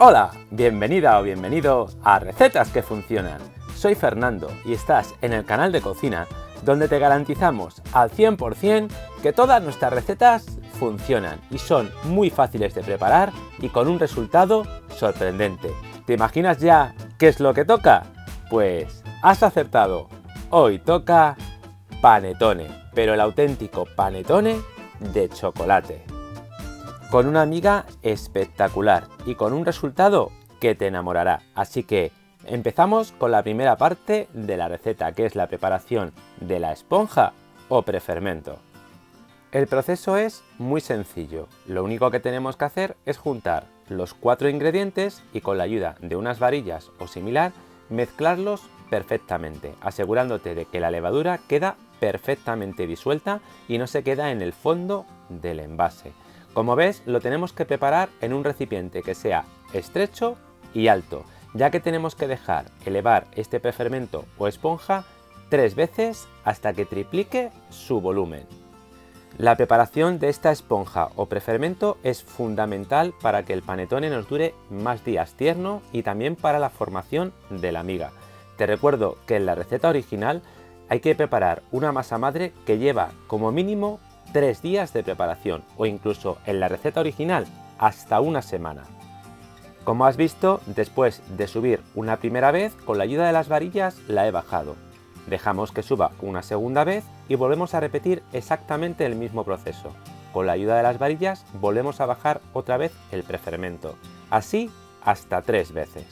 Hola, bienvenida o bienvenido a Recetas que Funcionan. Soy Fernando y estás en el canal de cocina donde te garantizamos al 100% que todas nuestras recetas funcionan y son muy fáciles de preparar y con un resultado sorprendente. ¿Te imaginas ya qué es lo que toca? Pues has acertado. Hoy toca panetone, pero el auténtico panetone de chocolate. Con una miga espectacular y con un resultado que te enamorará. Así que empezamos con la primera parte de la receta, que es la preparación de la esponja o prefermento. El proceso es muy sencillo. Lo único que tenemos que hacer es juntar los 4 ingredientes y con la ayuda de unas varillas o similar mezclarlos perfectamente, asegurándote de que la levadura queda perfectamente disuelta y no se queda en el fondo del envase. Como ves, lo tenemos que preparar en un recipiente que sea estrecho y alto, ya que tenemos que dejar elevar este prefermento o esponja 3 veces hasta que triplique su volumen. La preparación de esta esponja o prefermento es fundamental para que el panetone nos dure más días tierno y también para la formación de la miga. Te recuerdo que en la receta original hay que preparar una masa madre que lleva como mínimo 3 días de preparación o incluso en la receta original hasta una semana. Como has visto, después de subir una primera vez, con la ayuda de las varillas la he bajado. Dejamos que suba una segunda vez y volvemos a repetir exactamente el mismo proceso. Con la ayuda de las varillas volvemos a bajar otra vez el prefermento, así hasta 3 veces.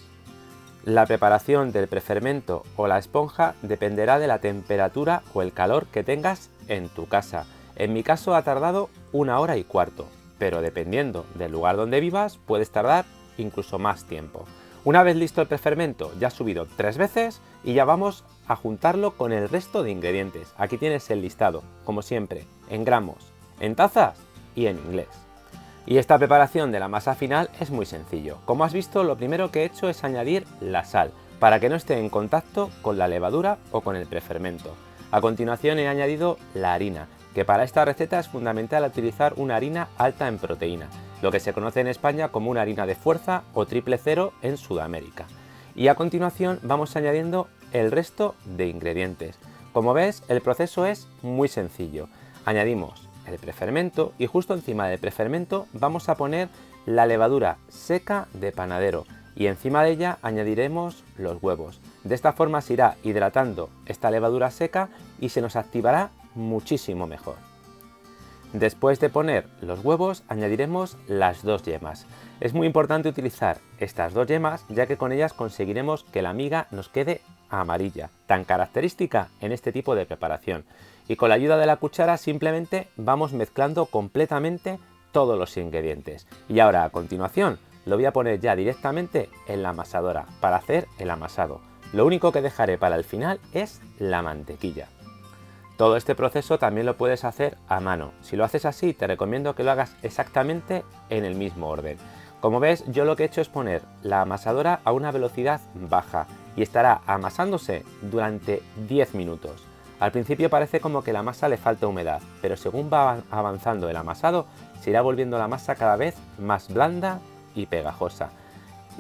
La preparación del prefermento o la esponja dependerá de la temperatura o el calor que tengas en tu casa. En mi caso ha tardado 1 hora y cuarto, pero dependiendo del lugar donde vivas puedes tardar incluso más tiempo. Una vez listo el prefermento, ya ha subido 3 veces y ya vamos a juntarlo con el resto de ingredientes. Aquí tienes el listado, como siempre, en gramos, en tazas y en inglés. Y esta preparación de la masa final es muy sencillo. Como has visto, lo primero que he hecho es añadir la sal, para que no esté en contacto con la levadura o con el prefermento. A continuación he añadido la harina, que para esta receta es fundamental utilizar una harina alta en proteína, lo que se conoce en España como una harina de fuerza o triple cero en Sudamérica. Y a continuación vamos añadiendo el resto de ingredientes. Como ves, el proceso es muy sencillo. Añadimos el prefermento y justo encima del prefermento vamos a poner la levadura seca de panadero y encima de ella añadiremos los huevos. De esta forma se irá hidratando esta levadura seca y se nos activará muchísimo mejor. Después de poner los huevos añadiremos las 2 yemas. Es muy importante utilizar estas 2 yemas ya que con ellas conseguiremos que la miga nos quede amarilla, tan característica en este tipo de preparación. Y con la ayuda de la cuchara simplemente vamos mezclando completamente todos los ingredientes. Y ahora a continuación lo voy a poner ya directamente en la amasadora para hacer el amasado. Lo único que dejaré para el final es la mantequilla. Todo este proceso también lo puedes hacer a mano. Si lo haces así, te recomiendo que lo hagas exactamente en el mismo orden. Como ves, yo lo que he hecho es poner la amasadora a una velocidad baja y estará amasándose durante 10 minutos. Al principio parece como que la masa le falta humedad, pero según va avanzando el amasado, se irá volviendo la masa cada vez más blanda y pegajosa.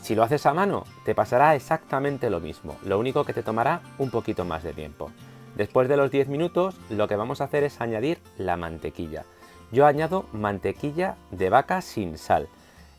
Si lo haces a mano, te pasará exactamente lo mismo, lo único que te tomará un poquito más de tiempo. Después de los 10 minutos, lo que vamos a hacer es añadir la mantequilla. Yo añado mantequilla de vaca sin sal.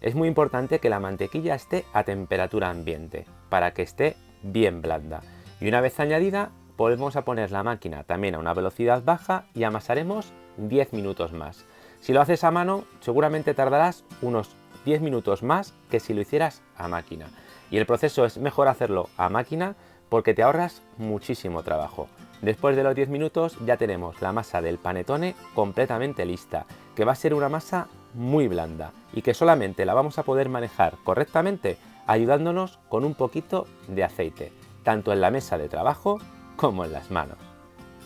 Es muy importante que la mantequilla esté a temperatura ambiente, para que esté bien blanda. Y una vez añadida, volvemos a poner la máquina también a una velocidad baja y amasaremos 10 minutos más. Si lo haces a mano, seguramente tardarás unos 10 minutos más que si lo hicieras a máquina. Y el proceso es mejor hacerlo a máquina porque te ahorras muchísimo trabajo. Después de los 10 minutos ya tenemos la masa del panetone completamente lista, que va a ser una masa muy blanda y que solamente la vamos a poder manejar correctamente ayudándonos con un poquito de aceite, tanto en la mesa de trabajo como en las manos.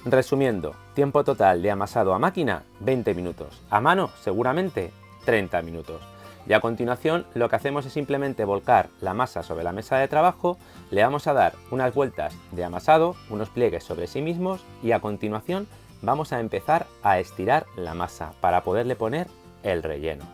Resumiendo, tiempo total de amasado a máquina 20 minutos, a mano seguramente 30 minutos. Y a continuación lo que hacemos es simplemente volcar la masa sobre la mesa de trabajo, le vamos a dar unas vueltas de amasado, unos pliegues sobre sí mismos y a continuación vamos a empezar a estirar la masa para poderle poner el relleno.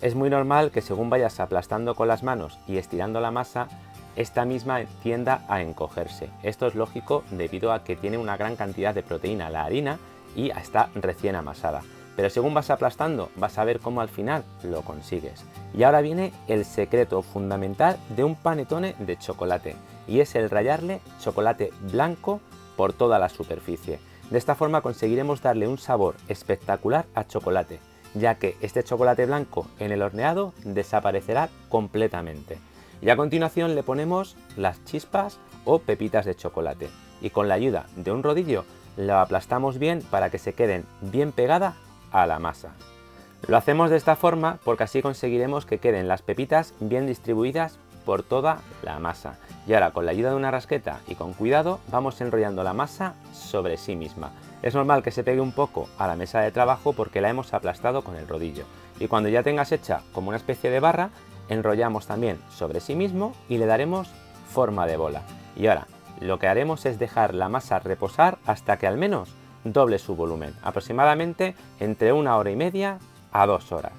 Es muy normal que según vayas aplastando con las manos y estirando la masa, esta misma tienda a encogerse. Esto es lógico debido a que tiene una gran cantidad de proteína la harina y está recién amasada. Pero según vas aplastando, vas a ver cómo al final lo consigues. Y ahora viene el secreto fundamental de un panetone de chocolate, y es el rallarle chocolate blanco por toda la superficie. De esta forma conseguiremos darle un sabor espectacular a chocolate, ya que este chocolate blanco en el horneado desaparecerá completamente. Y a continuación le ponemos las chispas o pepitas de chocolate, y con la ayuda de un rodillo lo aplastamos bien para que se queden bien pegadas a la masa. Lo hacemos de esta forma porque así conseguiremos que queden las pepitas bien distribuidas por toda la masa. Y ahora, con la ayuda de una rasqueta y con cuidado, vamos enrollando la masa sobre sí misma. Es normal que se pegue un poco a la mesa de trabajo porque la hemos aplastado con el rodillo. Y cuando ya tengas hecha como una especie de barra, enrollamos también sobre sí mismo y le daremos forma de bola. Y ahora, lo que haremos es dejar la masa reposar hasta que al menos doble su volumen, aproximadamente entre 1 hora y media a 2 horas.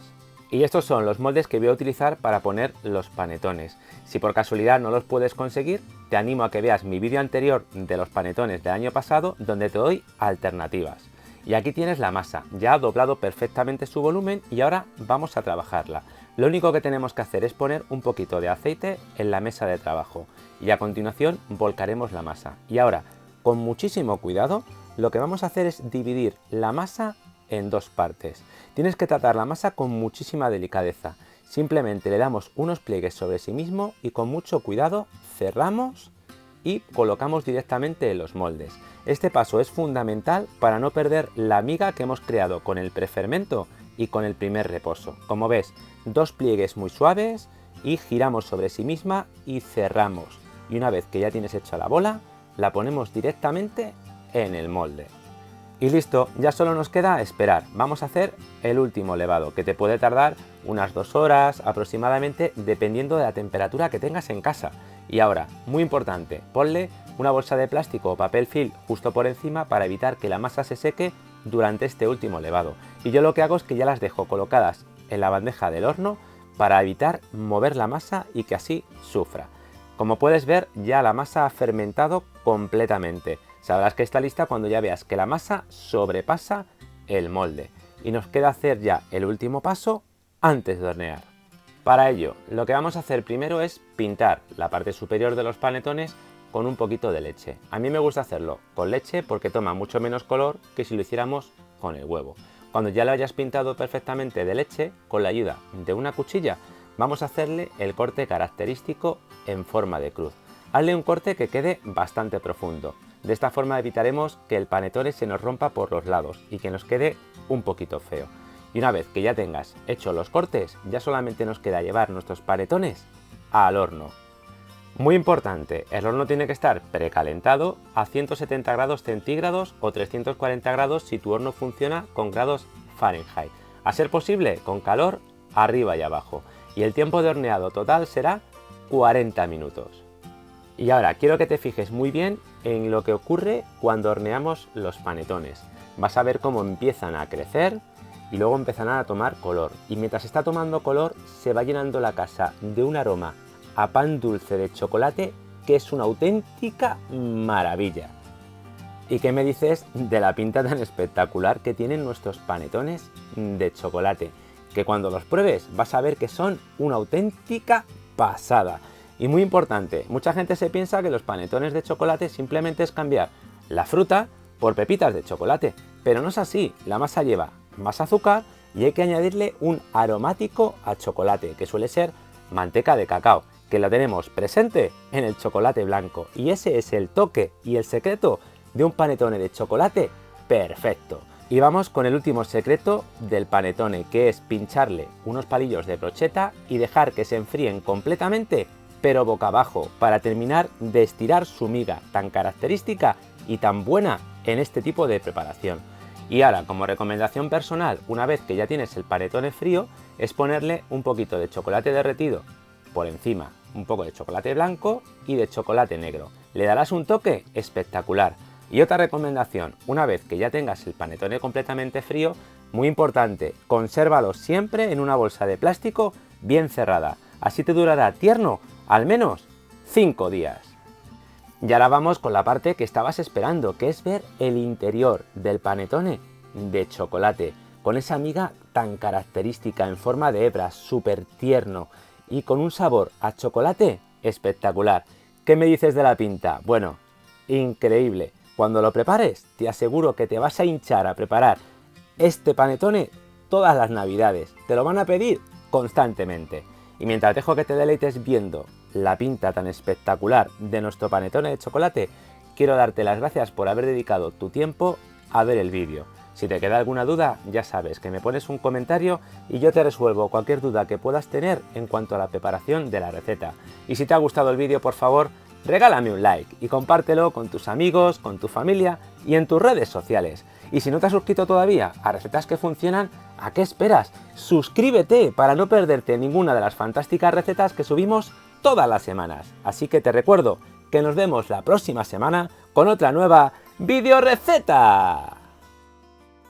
Y estos son los moldes que voy a utilizar para poner los panetones. Si por casualidad no los puedes conseguir, te animo a que veas mi vídeo anterior de los panetones del año pasado, donde te doy alternativas. Y aquí tienes la masa, ya ha doblado perfectamente su volumen y ahora vamos a trabajarla. Lo único que tenemos que hacer es poner un poquito de aceite en la mesa de trabajo y a continuación volcaremos la masa. Y ahora, con muchísimo cuidado, lo que vamos a hacer es dividir la masa en dos partes. Tienes que tratar la masa con muchísima delicadeza. Simplemente le damos unos pliegues sobre sí mismo y con mucho cuidado cerramos y colocamos directamente en los moldes. Este paso es fundamental para no perder la miga que hemos creado con el prefermento y con el primer reposo. Como ves, dos pliegues muy suaves y giramos sobre sí misma y cerramos. Y una vez que ya tienes hecha la bola, la ponemos directamente en el molde. Y listo, ya solo nos queda esperar. Vamos a hacer el último levado, que te puede tardar unas 2 horas aproximadamente, dependiendo de la temperatura que tengas en casa. Y ahora, muy importante, ponle una bolsa de plástico o papel film justo por encima para evitar que la masa se seque durante este último levado. Y yo lo que hago es que ya las dejo colocadas en la bandeja del horno para evitar mover la masa y que así sufra. Como puedes ver, ya la masa ha fermentado completamente. Sabrás que está lista cuando ya veas que la masa sobrepasa el molde. Y nos queda hacer ya el último paso antes de hornear. Para ello, lo que vamos a hacer primero es pintar la parte superior de los panetones con un poquito de leche. A mí me gusta hacerlo con leche porque toma mucho menos color que si lo hiciéramos con el huevo. Cuando ya lo hayas pintado perfectamente de leche, con la ayuda de una cuchilla, vamos a hacerle el corte característico en forma de cruz. Hazle un corte que quede bastante profundo. De esta forma evitaremos que el panetone se nos rompa por los lados y que nos quede un poquito feo. Y una vez que ya tengas hecho los cortes, ya solamente nos queda llevar nuestros panetones al horno. Muy importante, el horno tiene que estar precalentado a 170 grados centígrados o 340 grados si tu horno funciona con grados Fahrenheit. A ser posible, con calor arriba y abajo. Y el tiempo de horneado total será 40 minutos. Y ahora quiero que te fijes muy bien en lo que ocurre cuando horneamos los panetones. Vas a ver cómo empiezan a crecer y luego empezarán a tomar color. Y mientras está tomando color se va llenando la casa de un aroma a pan dulce de chocolate que es una auténtica maravilla. ¿Y qué me dices de la pinta tan espectacular que tienen nuestros panetones de chocolate? Que cuando los pruebes vas a ver que son una auténtica pasada. Y muy importante, mucha gente se piensa que los panetones de chocolate simplemente es cambiar la fruta por pepitas de chocolate, pero no es así. La masa lleva más azúcar y hay que añadirle un aromático a chocolate, que suele ser manteca de cacao, que lo tenemos presente en el chocolate blanco. Y ese es el toque y el secreto de un panetone de chocolate perfecto. Y vamos con el último secreto del panetone, que es pincharle unos palillos de brocheta y dejar que se enfríen completamente, pero boca abajo, para terminar de estirar su miga tan característica y tan buena en este tipo de preparación. Y ahora, como recomendación personal, una vez que ya tienes el panetone frío, es ponerle un poquito de chocolate derretido por encima, un poco de chocolate blanco y de chocolate negro. Le darás un toque espectacular. Y otra recomendación, una vez que ya tengas el panetone completamente frío, Muy importante, consérvalo siempre en una bolsa de plástico bien cerrada. Así te durará tierno al menos 5 días. Y ahora vamos con la parte que estabas esperando, que es ver el interior del panettone de chocolate, con esa miga tan característica en forma de hebra, súper tierno y con un sabor a chocolate espectacular. ¿Qué me dices de la pinta? Bueno, increíble. Cuando lo prepares, te aseguro que te vas a hinchar a preparar este panettone todas las navidades. Te lo van a pedir constantemente. Y mientras dejo que te deleites viendo la pinta tan espectacular de nuestro panettone de chocolate, quiero darte las gracias por haber dedicado tu tiempo a ver el vídeo. Si te queda alguna duda, ya sabes que me pones un comentario y yo te resuelvo cualquier duda que puedas tener en cuanto a la preparación de la receta. Y si te ha gustado el vídeo, por favor, regálame un like y compártelo con tus amigos, con tu familia y en tus redes sociales. Y si no te has suscrito todavía a Recetas que Funcionan, ¿a qué esperas? Suscríbete para no perderte ninguna de las fantásticas recetas que subimos todas las semanas. Así que te recuerdo que nos vemos la próxima semana con otra nueva videoreceta.